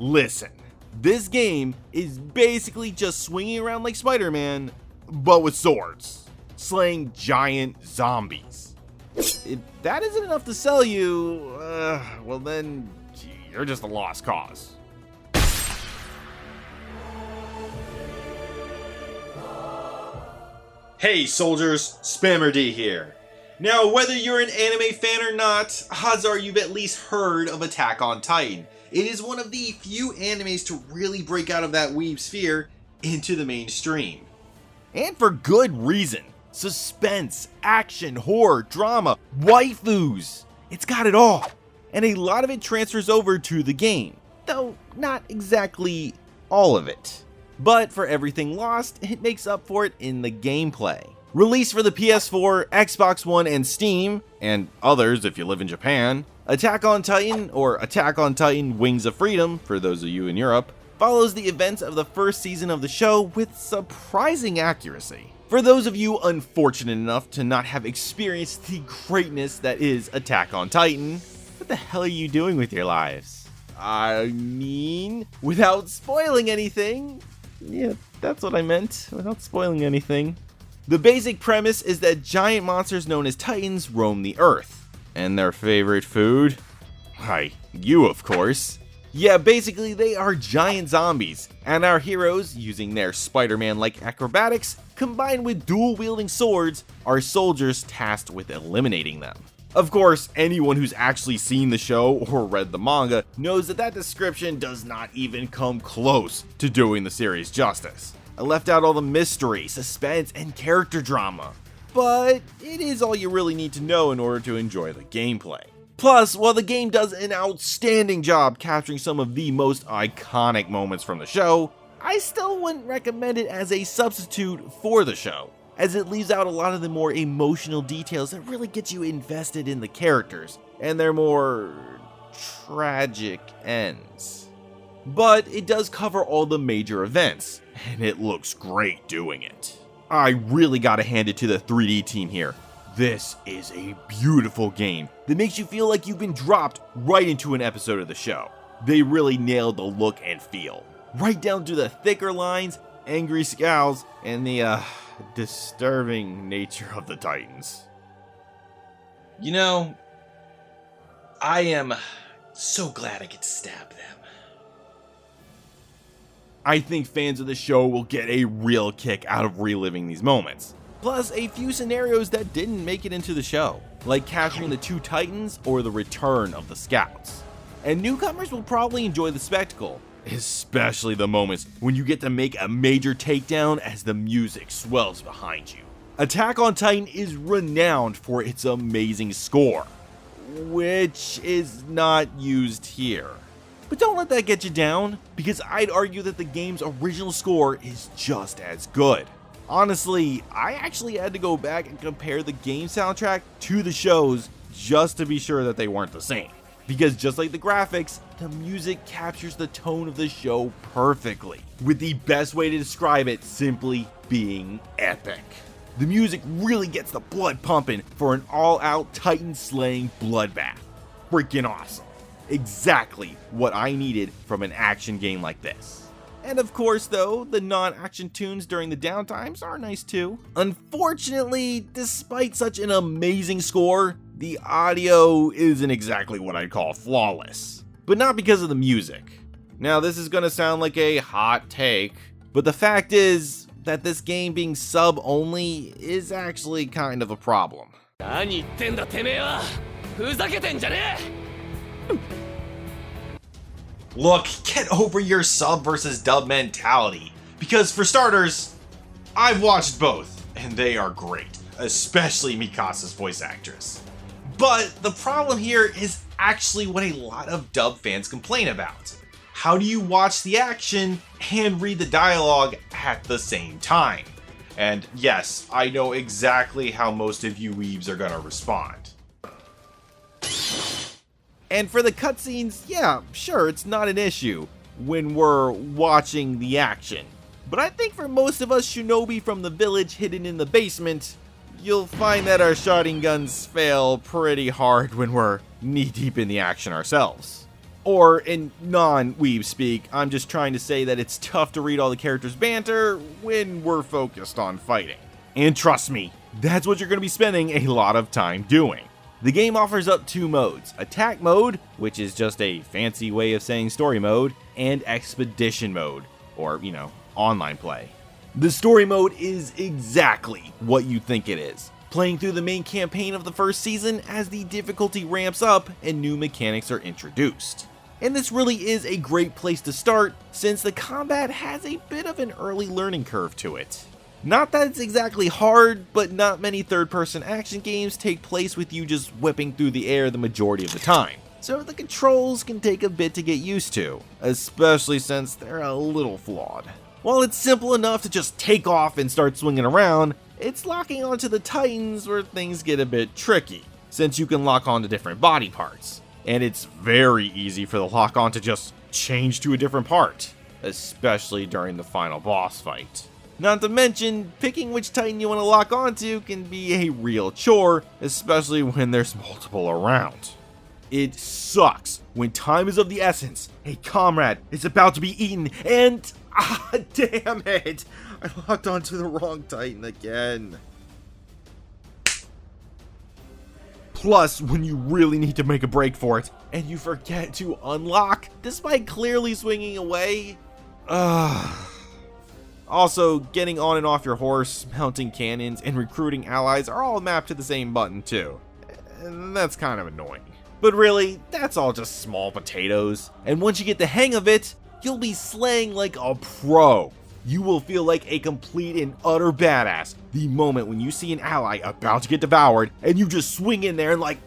Listen, this game is basically just swinging around like Spider-Man, but with swords, slaying giant zombies. If that isn't enough to sell you, well then, you're just a lost cause. Hey soldiers, Spammer D here. Now, whether you're an anime fan or not, odds are you've at least heard of Attack on Titan. It is one of the few animes to really break out of that weeb sphere into the mainstream. And for good reason. Suspense, action, horror, drama, waifus. It's got it all. And a lot of it transfers over to the game. Though not exactly all of it. But for everything lost, it makes up for it in the gameplay. Released for the PS4, Xbox One, and Steam, and others if you live in Japan, Attack on Titan, or Attack on Titan Wings of Freedom, for those of you in Europe, follows the events of the first season of the show with surprising accuracy. For those of you unfortunate enough to not have experienced the greatness that is Attack on Titan, what the hell are you doing with your lives? I mean, without spoiling anything. Yeah, that's what I meant, without spoiling anything. The basic premise is that giant monsters known as Titans roam the Earth. And their favorite food? Why, you of course. Yeah, basically they are giant zombies, and our heroes, using their Spider-Man-like acrobatics, combined with dual-wielding swords, are soldiers tasked with eliminating them. Of course, anyone who's actually seen the show or read the manga knows that that description does not even come close to doing the series justice. I left out all the mystery, suspense, and character drama. But it is all you really need to know in order to enjoy the gameplay. Plus, while the game does an outstanding job capturing some of the most iconic moments from the show, I still wouldn't recommend it as a substitute for the show, as it leaves out a lot of the more emotional details that really get you invested in the characters, and their more tragic ends. But it does cover all the major events, and it looks great doing it. I really gotta hand it to the 3D team here. This is a beautiful game that makes you feel like you've been dropped right into an episode of the show. They really nailed the look and feel, right down to the thicker lines, angry scowls, and the disturbing nature of the Titans. You know, I am so glad I get to stab them. I think fans of the show will get a real kick out of reliving these moments. Plus a few scenarios that didn't make it into the show, like capturing the two Titans or the return of the Scouts. And newcomers will probably enjoy the spectacle, especially the moments when you get to make a major takedown as the music swells behind you. Attack on Titan is renowned for its amazing score, which is not used here. But don't let that get you down, because I'd argue that the game's original score is just as good. Honestly, I actually had to go back and compare the game soundtrack to the shows just to be sure that they weren't the same. Because just like the graphics, the music captures the tone of the show perfectly, with the best way to describe it simply being epic. The music really gets the blood pumping for an all-out Titan-slaying bloodbath. Freaking awesome. Exactly what I needed from an action game like this. And of course though, the non-action tunes during the downtimes are nice too. Unfortunately, despite such an amazing score, the audio isn't exactly what I'd call flawless. But not because of the music. Now this is gonna sound like a hot take, but the fact is that this game being sub only is actually kind of a problem. Look, get over your sub versus dub mentality. Because for starters, I've watched both, and they are great. Especially Mikasa's voice actress. But the problem here is actually what a lot of dub fans complain about. How do you watch the action and read the dialogue at the same time? And yes, I know exactly how most of you weebs are gonna respond. And for the cutscenes, yeah, sure, it's not an issue when we're watching the action. But I think for most of us shinobi from the village hidden in the basement, you'll find that our shotgun guns fail pretty hard when we're knee-deep in the action ourselves. Or in non-weeb speak, I'm just trying to say that it's tough to read all the characters' banter when we're focused on fighting. And trust me, that's what you're going to be spending a lot of time doing. The game offers up two modes: attack mode, which is just a fancy way of saying story mode, and expedition mode, or, online play. The story mode is exactly what you think it is, playing through the main campaign of the first season as the difficulty ramps up and new mechanics are introduced. And this really is a great place to start, since the combat has a bit of an early learning curve to it. Not that it's exactly hard, but not many third-person action games take place with you just whipping through the air the majority of the time, so the controls can take a bit to get used to, especially since they're a little flawed. While it's simple enough to just take off and start swinging around, it's locking onto the Titans where things get a bit tricky, since you can lock onto different body parts. And it's very easy for the lock on to just change to a different part, especially during the final boss fight. Not to mention, picking which Titan you want to lock onto can be a real chore, especially when there's multiple around. It sucks when time is of the essence, a comrade is about to be eaten, and damn it, I locked onto the wrong Titan again. Plus, when you really need to make a break for it, and you forget to unlock, despite clearly swinging away. Also, getting on and off your horse, mounting cannons, and recruiting allies are all mapped to the same button too. And that's kind of annoying. But really, that's all just small potatoes. And once you get the hang of it, you'll be slaying like a pro. You will feel like a complete and utter badass the moment when you see an ally about to get devoured and you just swing in there and like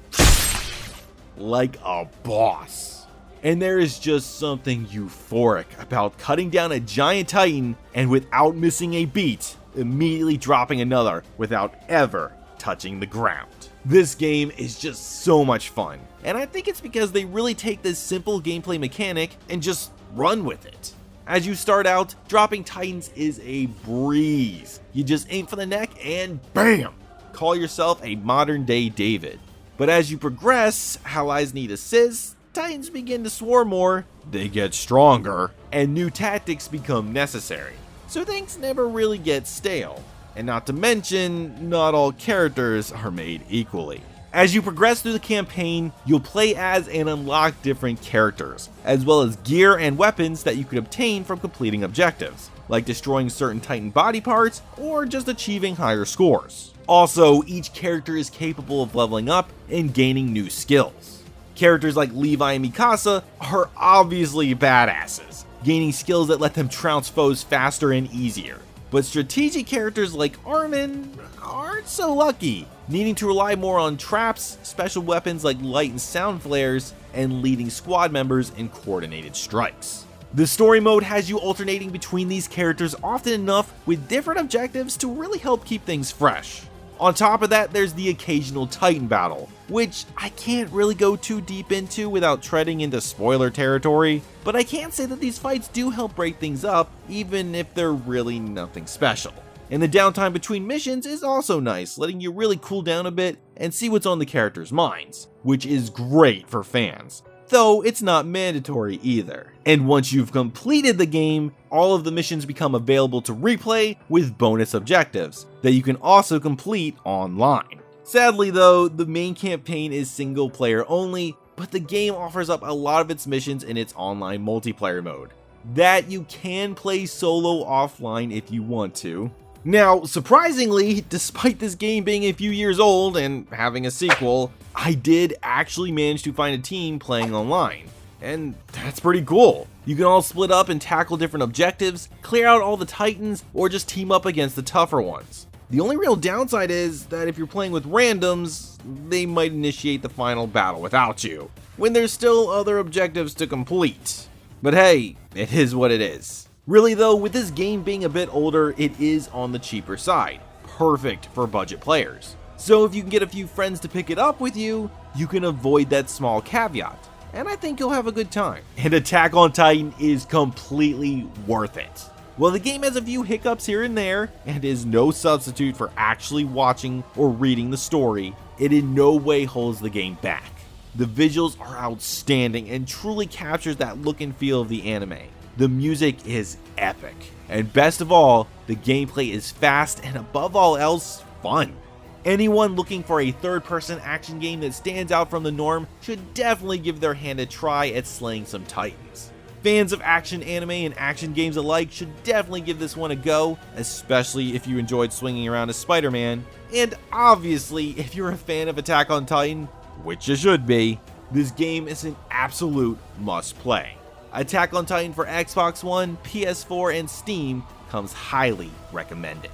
a boss. And there is just something euphoric about cutting down a giant Titan and without missing a beat, immediately dropping another without ever touching the ground. This game is just so much fun, and I think it's because they really take this simple gameplay mechanic and just run with it. As you start out, dropping Titans is a breeze. You just aim for the neck and BAM! Call yourself a modern day David. But as you progress, allies need assists, Titans begin to swarm more, they get stronger, and new tactics become necessary. So things never really get stale. And not to mention, not all characters are made equally. As you progress through the campaign, you'll play as and unlock different characters, as well as gear and weapons that you could obtain from completing objectives, like destroying certain Titan body parts or just achieving higher scores. Also, each character is capable of leveling up and gaining new skills. Characters like Levi and Mikasa are obviously badasses, gaining skills that let them trounce foes faster and easier. But strategic characters like Armin aren't so lucky, needing to rely more on traps, special weapons like light and sound flares, and leading squad members in coordinated strikes. The story mode has you alternating between these characters often enough with different objectives to really help keep things fresh. On top of that, there's the occasional Titan battle, which I can't really go too deep into without treading into spoiler territory, but I can say that these fights do help break things up, even if they're really nothing special. And the downtime between missions is also nice, letting you really cool down a bit and see what's on the characters' minds, which is great for fans. Though it's not mandatory either. And once you've completed the game, all of the missions become available to replay with bonus objectives that you can also complete online. Sadly though, the main campaign is single player only, but the game offers up a lot of its missions in its online multiplayer mode, that you can play solo offline if you want to. Now, surprisingly, despite this game being a few years old and having a sequel, I did actually manage to find a team playing online. And that's pretty cool. You can all split up and tackle different objectives, clear out all the Titans, or just team up against the tougher ones. The only real downside is that if you're playing with randoms, they might initiate the final battle without you, when there's still other objectives to complete. But hey, it is what it is. Really though, with this game being a bit older, it is on the cheaper side, perfect for budget players. So if you can get a few friends to pick it up with you, you can avoid that small caveat, and I think you'll have a good time. And Attack on Titan is completely worth it. While the game has a few hiccups here and there, and is no substitute for actually watching or reading the story, it in no way holds the game back. The visuals are outstanding and truly captures that look and feel of the anime. The music is epic. And best of all, the gameplay is fast and above all else, fun. Anyone looking for a third-person action game that stands out from the norm should definitely give their hand a try at slaying some titans. Fans of action anime and action games alike should definitely give this one a go, especially if you enjoyed swinging around as Spider-Man. And obviously, if you're a fan of Attack on Titan, which you should be, this game is an absolute must-play. Attack on Titan for Xbox One, PS4, and Steam comes highly recommended.